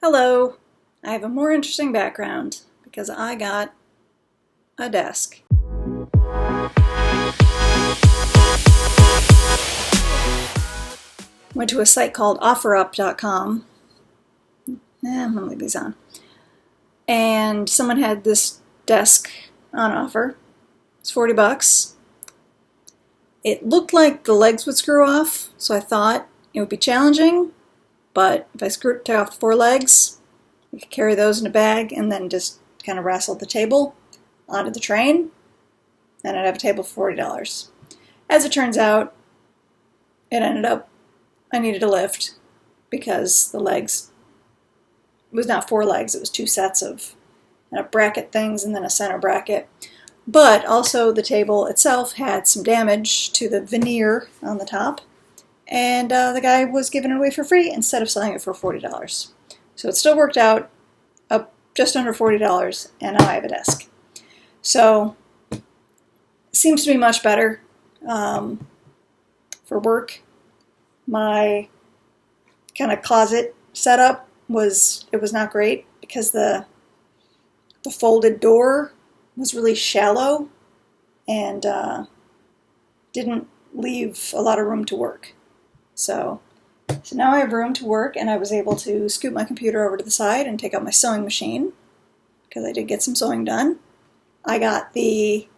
Hello, I have a more interesting background because I got a desk. Went to a site called offerup.com. I'm gonna leave these on. And someone had this desk on offer. It's $40. It looked like the legs would screw off, so I thought it would be challenging, but if I take off the four legs, I could carry those in a bag and then just kind of wrestle the table onto the train, and I'd have a table for $40. As it turns out, it ended up I needed a lift because the legs, it was not four legs, it was two sets of bracket things and then a center bracket. But also the table itself had some damage to the veneer on the top, and the guy was giving it away for free instead of selling it for $40. So it still worked out up just under $40, and now I have a desk. So it seems to be much better for work. My kind of closet setup was not great because the folded door was really shallow and didn't leave a lot of room to work. So now I have room to work, and I was able to scoot my computer over to the side and take out my sewing machine because I did get some sewing done. I got the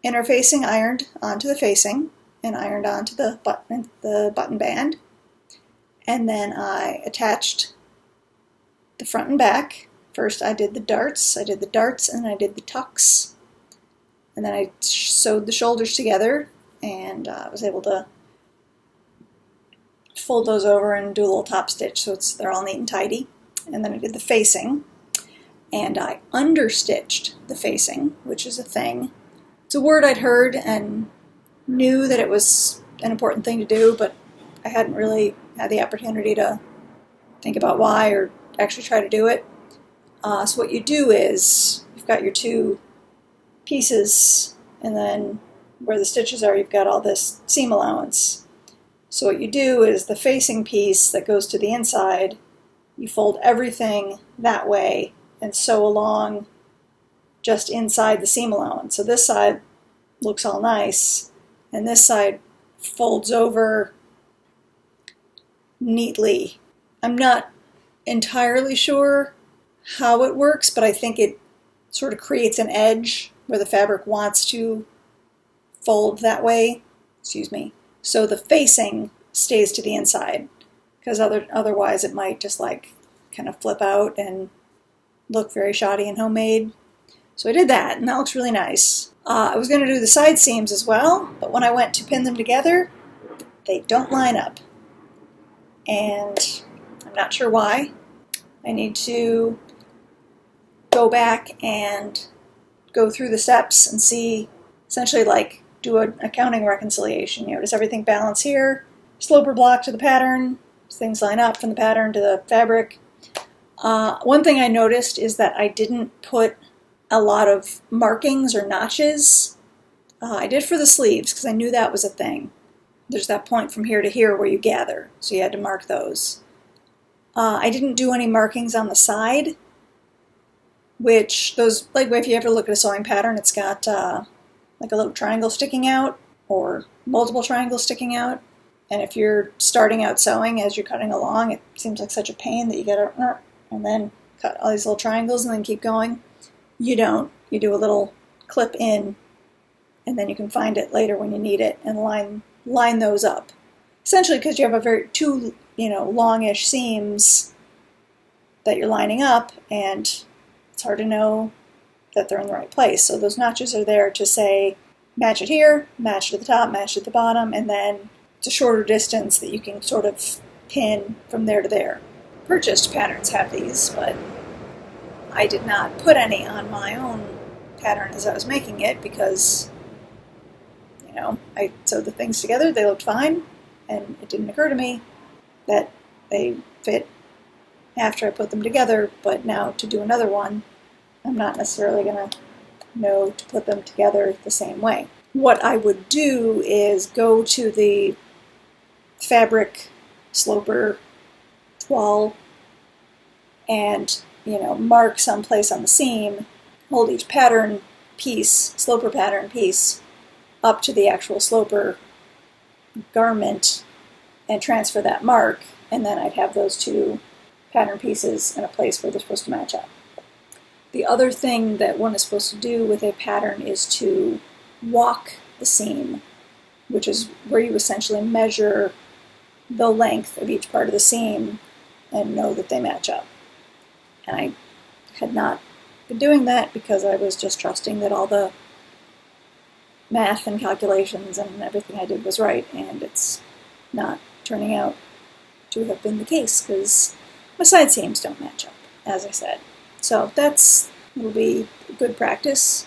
inner facing ironed onto the facing and ironed onto the button band. And then I attached the front and back. First I did the darts, and then I did the tucks. And then I sewed the shoulders together, and I was able to fold those over and do a little top stitch so they're all neat and tidy. And then I did the facing, and I understitched the facing, which is a thing. It's a word I'd heard and knew that it was an important thing to do, but I hadn't really had the opportunity to think about why or actually try to do it. So what you do is you've got your two pieces, and then where the stitches are, you've got all this seam allowance. So what you do is the facing piece that goes to the inside, you fold everything that way and sew along just inside the seam allowance. So this side looks all nice, and this side folds over neatly. I'm not entirely sure how it works, but I think it sort of creates an edge where the fabric wants to fold that way. So the facing stays to the inside, because otherwise it might just like kind of flip out and look very shoddy and homemade. So I did that, and that looks really nice. I was going to do the side seams as well, but when I went to pin them together, they don't line up. And I'm not sure why. I need to go back and go through the steps and see, essentially like do an accounting reconciliation. Does everything balance here? Sloper block to the pattern? Does things line up from the pattern to the fabric? One thing I noticed is that I didn't put a lot of markings or notches. I did for the sleeves because I knew that was a thing. There's that point from here to here where you gather, so you had to mark those. I didn't do any markings on the side, which those, like if you ever look at a sewing pattern, it's got like a little triangle sticking out or multiple triangles sticking out. And if you're starting out sewing as you're cutting along, it seems like such a pain that you gotta and then cut all these little triangles and then keep going. You don't. You do a little clip in, and then you can find it later when you need it and line those up. Essentially, because you have two longish seams that you're lining up, and it's hard to know that they're in the right place. So those notches are there to say, match it here, match it at the top, match it at the bottom, and then it's a shorter distance that you can sort of pin from there to there. Purchased patterns have these, but I did not put any on my own pattern as I was making it because, I sewed the things together, they looked fine, and it didn't occur to me that they fit after I put them together, but now to do another one, I'm not necessarily going to know to put them together the same way. What I would do is go to the fabric sloper toile and, mark someplace on the seam, hold each pattern piece, sloper pattern piece, up to the actual sloper garment and transfer that mark, and then I'd have those two pattern pieces in a place where they're supposed to match up. The other thing that one is supposed to do with a pattern is to walk the seam, which is where you essentially measure the length of each part of the seam and know that they match up. And I had not been doing that because I was just trusting that all the math and calculations and everything I did was right, and it's not turning out to have been the case because my side seams don't match up, as I said. So it'll be good practice.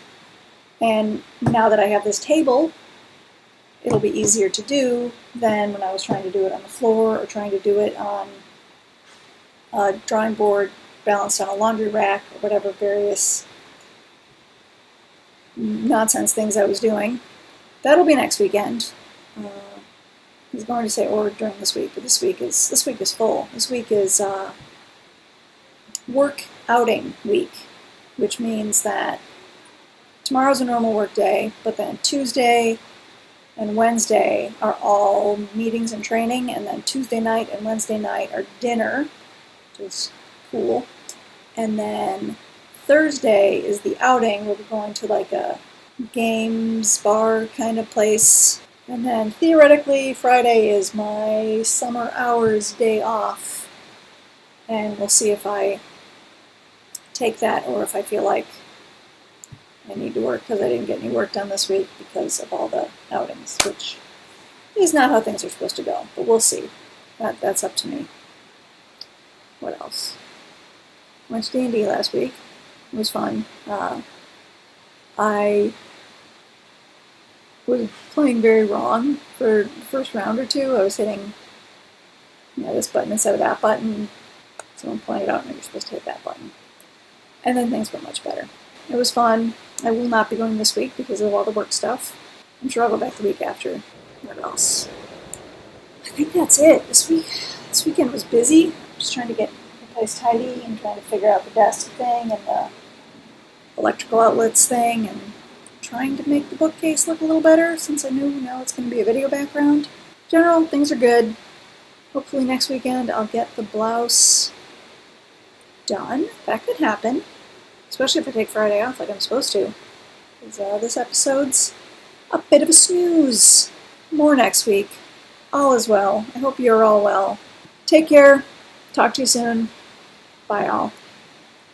And now that I have this table, it'll be easier to do than when I was trying to do it on the floor or trying to do it on a drawing board balanced on a laundry rack or whatever various nonsense things I was doing. That'll be next weekend. I was going to say or during this week, but this week is full. This week is work outing week, which means that tomorrow's a normal work day, but then Tuesday and Wednesday are all meetings and training, and then Tuesday night and Wednesday night are dinner, which is cool. And then Thursday is the outing where we're going to like a games bar kind of place. And then theoretically Friday is my summer hours day off. And we'll see if I take that or if I feel like I need to work because I didn't get any work done this week because of all the outings, which is not how things are supposed to go. But we'll see. That's up to me. What else? Went to D&D last week. It was fun. I was playing very wrong for the first round or two. I was hitting this button instead of that button. Someone pointed out, no, you're supposed to hit that button. And then things went much better. It was fun. I will not be going this week because of all the work stuff. I'm sure I'll go back the week after. What else? I think that's it. This weekend was busy. Just trying to get the place tidy and trying to figure out the desk thing and the electrical outlets thing and trying to make the bookcase look a little better since I knew now it's going to be a video background. In general, things are good. Hopefully next weekend I'll get the blouse done. That could happen. Especially if I take Friday off like I'm supposed to. Because this episode's a bit of a snooze. More next week. All is well. I hope you're all well. Take care. Talk to you soon. Bye all.